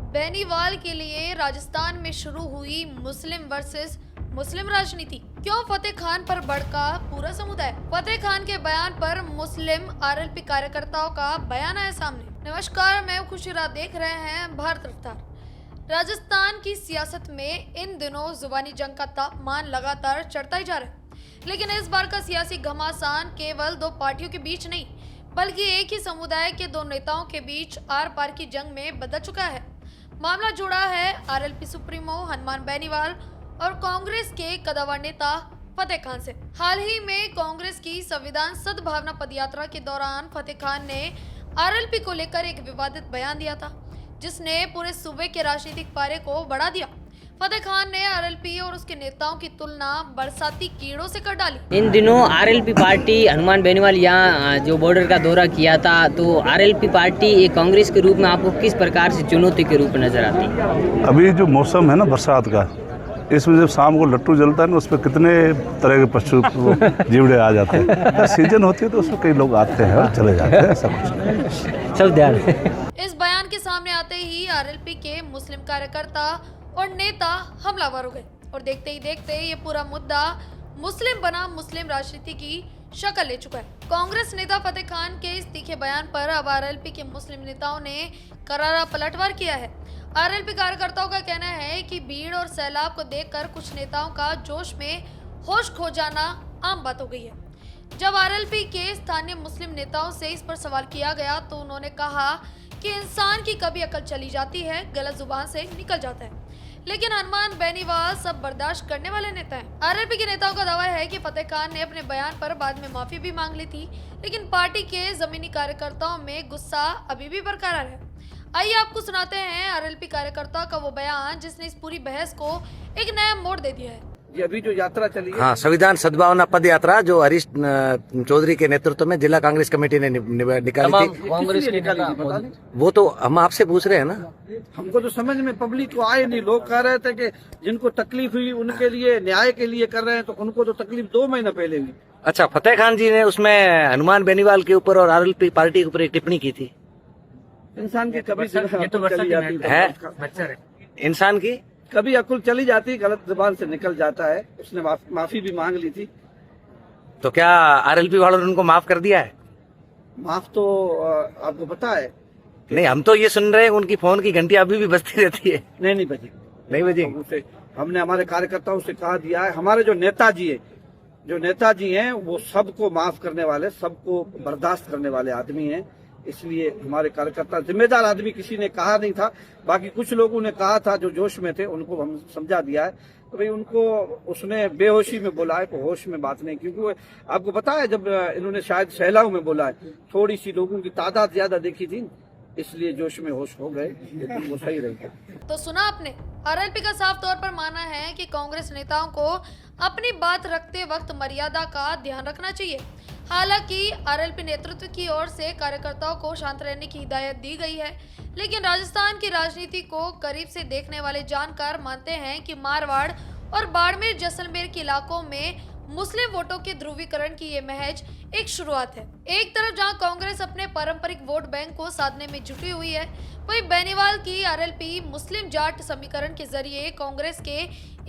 बेनीवाल के लिए राजस्थान में शुरू हुई मुस्लिम वर्सेस मुस्लिम राजनीति। क्यों फतेह खान पर भड़का पूरा समुदाय? फतेह खान के बयान पर मुस्लिम आरएलपी कार्यकर्ताओं का बयान आया सामने। नमस्कार, मैं खुशी, आप देख रहे हैं भारत रफ्तार। राजस्थान की सियासत में इन दिनों जुबानी जंग का तापमान लगातार चढ़ता ही जा रहा है, लेकिन इस बार का सियासी घमासान केवल दो पार्टियों के बीच नहीं, बल्कि एक ही समुदाय के दो नेताओं के बीच आर पार की जंग में बदल चुका है। मामला जुड़ा है आरएलपी सुप्रीमो हनुमान बेनीवाल और कांग्रेस के कदावर नेता फतेह खान से। हाल ही में कांग्रेस की संविधान सद्भावना पदयात्रा के दौरान फतेह खान ने आरएलपी को लेकर एक विवादित बयान दिया था, जिसने पूरे सूबे के राजनीतिक पारे को बढ़ा दिया। फतेह खान ने आरएलपी और उसके नेताओं की तुलना बरसाती कीड़ों से कर डाली। इन दिनों आरएलपी पार्टी हनुमान बेनीवाल यहाँ जो बॉर्डर का दौरा किया था, तो आरएलपी पार्टी एक कांग्रेस के रूप में आपको किस प्रकार से चुनौती के रूप में नजर आती है? अभी जो मौसम है ना बरसात का, इसमें जब शाम को लट्टू जलता है ना, उस पर कितने तरह के पशु जीवड़े आ जाते हैं। सीजन होती है तो उसमें कई लोग आते हैं और चले जाते हैं, ऐसा कुछ नहीं। सब ध्यान। इस बयान के सामने आते ही आरएलपी के मुस्लिम कार्यकर्ता और नेता हमलावर हो गए और देखते ही देखते ये पूरा मुद्दा मुस्लिम बना मुस्लिम राजनीति की शक्ल ले चुका है। कांग्रेस नेता फतेह खान के इस तीखे बयान पर अब आरएलपी के मुस्लिम नेताओं ने करारा पलटवार किया है। आरएलपी कार्यकर्ताओं का कहना है कि भीड़ और सैलाब को देखकर कुछ नेताओं का जोश में होश खो जाना आम बात हो गई है। जब आरएलपी के स्थानीय मुस्लिम नेताओं से इस पर सवाल किया गया तो उन्होंने कहा कि इंसान की कभी अकल चली जाती है, गलत जुबान से निकल जाता है, लेकिन हनुमान बेनीवाल सब बर्दाश्त करने वाले नेता हैं। आरएलपी के नेताओं का दावा है कि फतेह खान ने अपने बयान पर बाद में माफी भी मांग ली थी, लेकिन पार्टी के जमीनी कार्यकर्ताओं में गुस्सा अभी भी बरकरार है। आइए आपको सुनाते हैं आरएलपी कार्यकर्ता का वो बयान जिसने इस पूरी बहस को एक नया मोड़ दे दिया है। ये अभी जो यात्रा चली है, हाँ, संविधान सद्भावना पद यात्रा जो हरीश चौधरी के नेतृत्व में जिला कांग्रेस कमेटी ने निकाली थी, कांग्रेस के निकाली थी पता नहीं। वो तो हम आपसे पूछ रहे हैं ना। हमको तो समझ में पब्लिक को आए नहीं। लोग कह रहे थे कि जिनको तकलीफ हुई उनके लिए न्याय के लिए कर रहे हैं, तो उनको तो तकलीफ 2 महीने पहले हुई। अच्छा, फतेह खान जी ने उसमें हनुमान बेनीवाल के ऊपर और आरएलपी पार्टी के ऊपर एक टिप्पणी की थी। इंसान की कभी चली जाती है, इंसान की कभी अकुल चली जाती, गलत जुबान से निकल जाता है। उसने माफी भी मांग ली थी। तो क्या आरएलपी वालों ने उनको माफ कर दिया है? माफ तो आपको पता है। नहीं, हम तो ये सुन रहे हैं उनकी फोन की घंटी अभी भी बजती रहती है। नहीं बजी, नहीं बजी। हमने हमारे कार्यकर्ताओं से कहा दिया है। हमारे जो नेताजी हैं वो सबको माफ करने वाले, सबको बर्दाश्त करने वाले आदमी हैं। इसलिए हमारे कार्यकर्ता जिम्मेदार आदमी, किसी ने कहा नहीं था। बाकी कुछ लोगों ने कहा था जो जोश में थे, उनको हम समझा दिया है। तो भाई उनको उसने बेहोशी में बोला है, कोई होश में बात नहीं। क्योंकि आपको पता है जब इन्होंने शायद सहलाव में बोला है, थोड़ी सी लोगों की तादाद ज्यादा देखी थी, इसलिए जोश में होश हो गए। लेकिन वो सही रही। तो सुना आपने, आरएलपी का साफ तौर पर मानना है कि कांग्रेस नेताओं को अपनी बात रखते वक्त मर्यादा का ध्यान रखना चाहिए। हालांकि आरएलपी नेतृत्व की ओर से कार्यकर्ताओं को शांत रहने की हिदायत दी गई है, लेकिन राजस्थान की राजनीति को करीब से देखने वाले जानकार मानते हैं कि मारवाड़ और बाड़मेर जैसलमेर के इलाकों में मुस्लिम वोटों के ध्रुवीकरण की ये महज एक शुरुआत है। एक तरफ जहां कांग्रेस अपने पारंपरिक वोट बैंक को साधने में जुटी हुई है, वहीं बेनीवाल की आरएलपी मुस्लिम जाट समीकरण के जरिए कांग्रेस के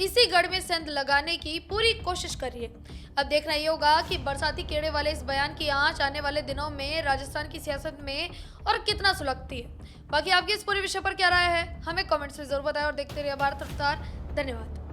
इसी गढ़ में सेंध लगाने की पूरी कोशिश कर रही है। अब देखना ये होगा कि बरसाती कीड़े वाले इस बयान की आंच आने वाले दिनों में राजस्थान की सियासत में और कितना सुलगती है। बाकी आपकी इस पूरे विषय पर क्या राय है, हमें कमेंट्स में जरूर बताएं और देखते रहिए भारत रफ्तार। धन्यवाद।